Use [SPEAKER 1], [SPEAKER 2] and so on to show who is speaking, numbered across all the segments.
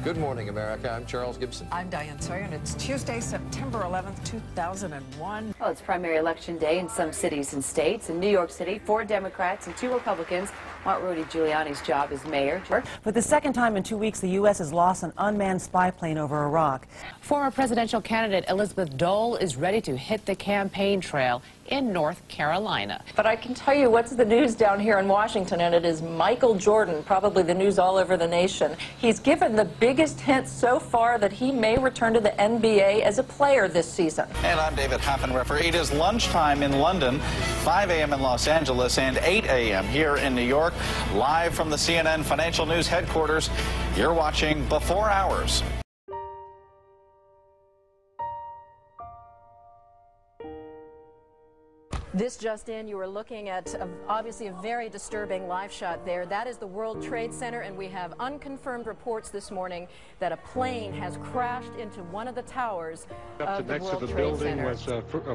[SPEAKER 1] Good morning, America. I'm Charles Gibson.
[SPEAKER 2] I'm Diane Sawyer, and it's Tuesday, September 11th, 2001.
[SPEAKER 3] Well, it's primary election day in some cities and states. In New York City, 4 Democrats and 2 Republicans want Rudy Giuliani's job as mayor.
[SPEAKER 4] For the second time in 2 weeks, the U.S. has lost an unmanned spy plane over Iraq.
[SPEAKER 5] Former presidential candidate Elizabeth Dole is ready to hit the campaign trail in North Carolina.
[SPEAKER 6] But I can tell you what's the news down here in Washington, and it is Michael Jordan, probably the news all over the nation. He's given the biggest hint so far that he may return to the NBA as a player this season.
[SPEAKER 7] And I'm David Haffenreffer. It is lunchtime in London, 5 a.m. in Los Angeles, and 8 a.m. here in New York. Live from the CNN Financial News headquarters, you're watching Before Hours.
[SPEAKER 6] This just in, you were looking at obviously a very disturbing live shot there. That is the World Trade Center, and we have unconfirmed reports this morning that a plane has crashed into one of the towers of the World Trade Center.
[SPEAKER 8] Next to the building was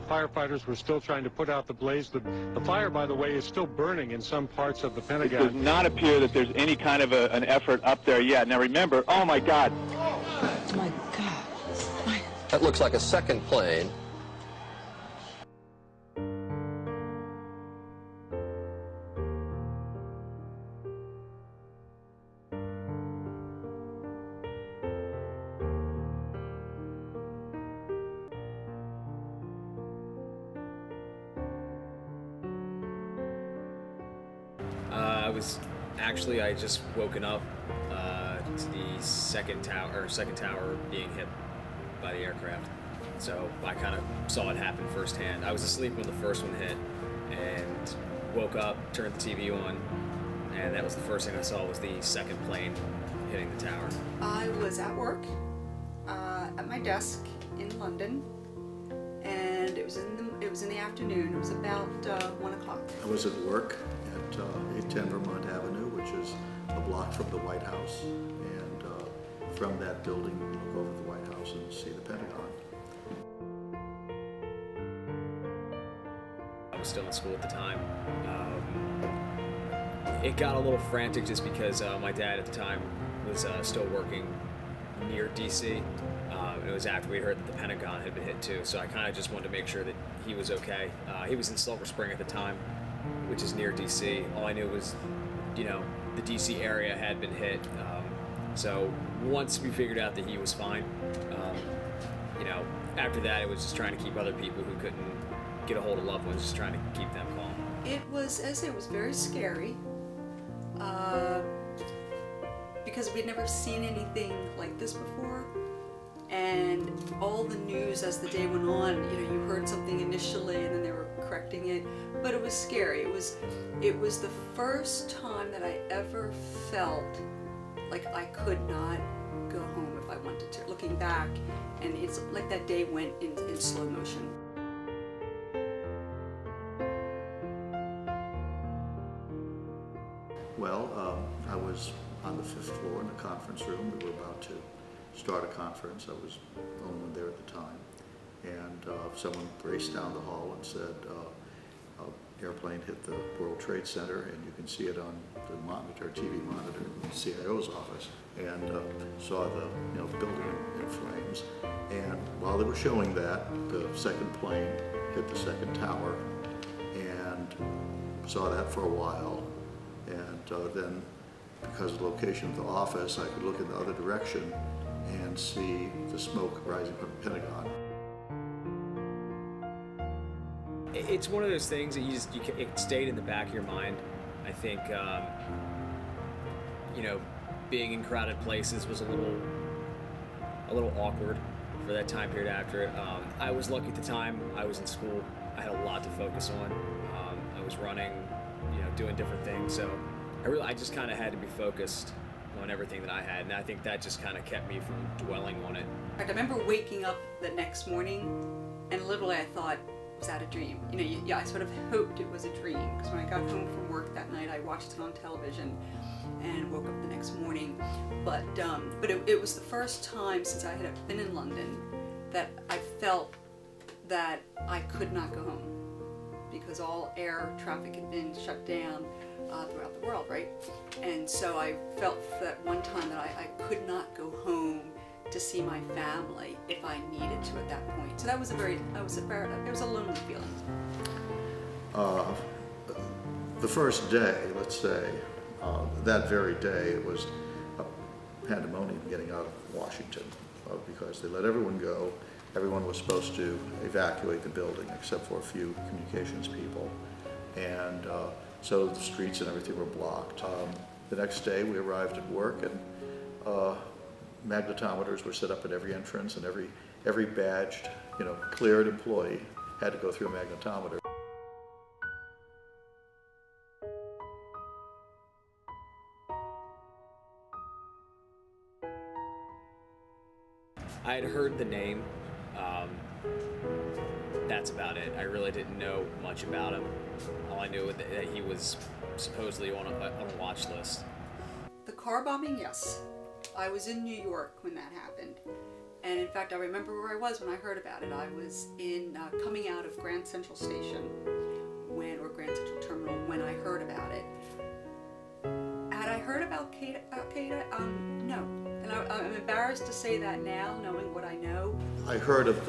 [SPEAKER 8] firefighters were still trying to put out the blaze. The fire, by the way, is still burning in some parts of the Pentagon.
[SPEAKER 9] It does not appear that there's any kind of an effort up there yet. Now remember, oh my God.
[SPEAKER 2] Oh my God.
[SPEAKER 1] That looks like a second plane.
[SPEAKER 10] I just woken up to the second tower being hit by the aircraft. So I kind of saw it happen firsthand. I was asleep when the first one hit and woke up, turned the TV on, and that was the first thing I saw was the second plane hitting the tower.
[SPEAKER 11] I was at work at my desk in London, and it was in the afternoon. It was about 1 o'clock.
[SPEAKER 12] I was at work at 810 Vermont Avenue, which is a block from the White House, and from that building you look over the White House and see the Pentagon.
[SPEAKER 10] I was still in school at the time. It got a little frantic just because my dad at the time was still working near DC. It was after we heard that the Pentagon had been hit too, so I kind of just wanted to make sure that he was okay. He was in Silver Spring at the time, which is near DC. All I knew was, you know, the DC area had been hit. So once we figured out that he was fine, you know, after that it was just trying to keep other people who couldn't get a hold of loved ones, just trying to keep them calm.
[SPEAKER 11] It was, as it was very scary, because we'd never seen anything like this before. And all the news as the day went on, you know, you heard something initially and then they were correcting it, but it was scary. It was the first time that I ever felt like I could not go home if I wanted to. Looking back, and it's like that day went in slow motion.
[SPEAKER 12] Well, I was on the 5th floor in the conference room. We were about to start a conference. I was the only one there at the time, and someone raced down the hall and said, airplane hit the World Trade Center, and you can see it on the monitor, TV monitor in the CIO's office, and saw the building in flames. And while they were showing that, the second plane hit the second tower, and saw that for a while, and then because of the location of the office, I could look in the other direction and see the smoke rising from the Pentagon.
[SPEAKER 10] It's one of those things that it stayed in the back of your mind. I think, you know, being in crowded places was a little awkward for that time period after it. I was lucky at the time. I was in school. I had a lot to focus on. I was running, you know, doing different things. So I just kind of had to be focused on everything that I had, and I think that just kind of kept me from dwelling on it.
[SPEAKER 11] I remember waking up the next morning, and literally I thought, was that a dream? You know, yeah, I sort of hoped it was a dream, because when I got home from work that night, I watched it on television and woke up the next morning. But it was the first time since I had been in London that I felt that I could not go home, because all air traffic had been shut down throughout the world, right? And so I felt that one time that I could not go home to see my family if I needed to at that point. So that was it was a lonely feeling.
[SPEAKER 12] The first day, let's say, that very day, it was a pandemonium getting out of Washington because they let everyone go. Everyone was supposed to evacuate the building except for a few communications people. And so the streets and everything were blocked. The next day we arrived at work, and magnetometers were set up at every entrance, and every badged, cleared employee had to go through a magnetometer.
[SPEAKER 10] I had heard the name. That's about it. I really didn't know much about him. All I knew was that he was supposedly on a watch list.
[SPEAKER 11] The car bombing, yes. I was in New York when that happened. And in fact, I remember where I was when I heard about it. I was coming out of Grand Central Station, or Grand Central Terminal, when I heard about it. Had I heard about Al-Qaeda? No. And I'm embarrassed to say that now, knowing what I know.
[SPEAKER 12] I heard of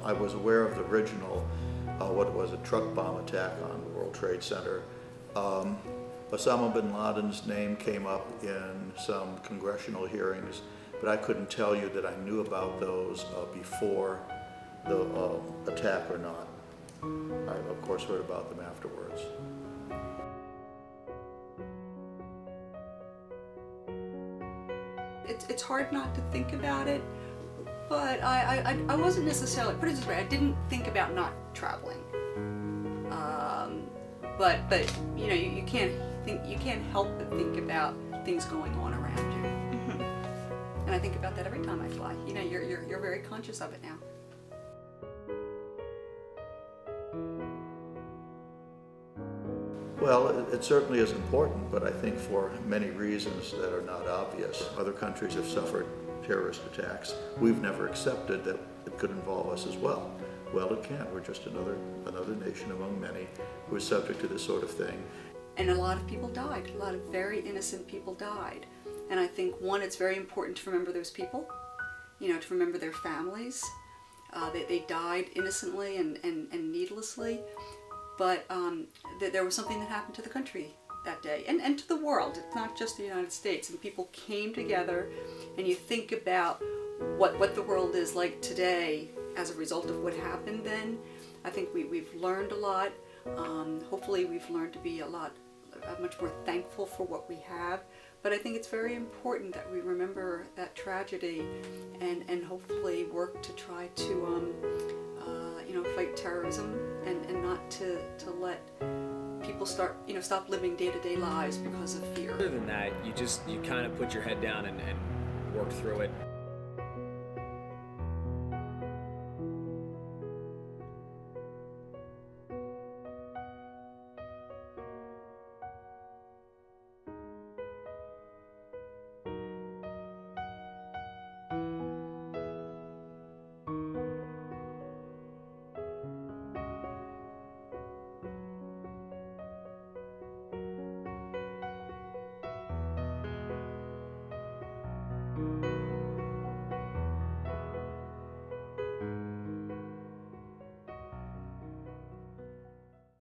[SPEAKER 12] I was aware of the original, what was a truck bomb attack on the World Trade Center. Osama bin Laden's name came up in some congressional hearings, but I couldn't tell you that I knew about those before the attack or not. I, of course, heard about them afterwards.
[SPEAKER 11] It's hard not to think about it, but I wasn't necessarily, put it this way, I didn't think about not traveling. But you can't help but think about things going on around you. And I think about that every time I fly. You're very conscious of it now.
[SPEAKER 12] Well, it certainly is important, but I think for many reasons that are not obvious. Other countries have suffered terrorist attacks. We've never accepted that it could involve us as well. Well, it can. We're just another nation among many who is subject to this sort of thing.
[SPEAKER 11] And a lot of people died. A lot of very innocent people died. And I think, one, it's very important to remember those people, to remember their families. They died innocently and needlessly. But there was something that happened to the country that day, and to the world. It's not just the United States. And people came together, and you think about what the world is like today as a result of what happened then. I think we've learned a lot. Hopefully we've learned to be much more thankful for what we have. But I think it's very important that we remember that tragedy and hopefully work to try to fight terrorism and not to let people stop living day-to-day lives because of fear.
[SPEAKER 10] Other than that, you kind of put your head down and work through it.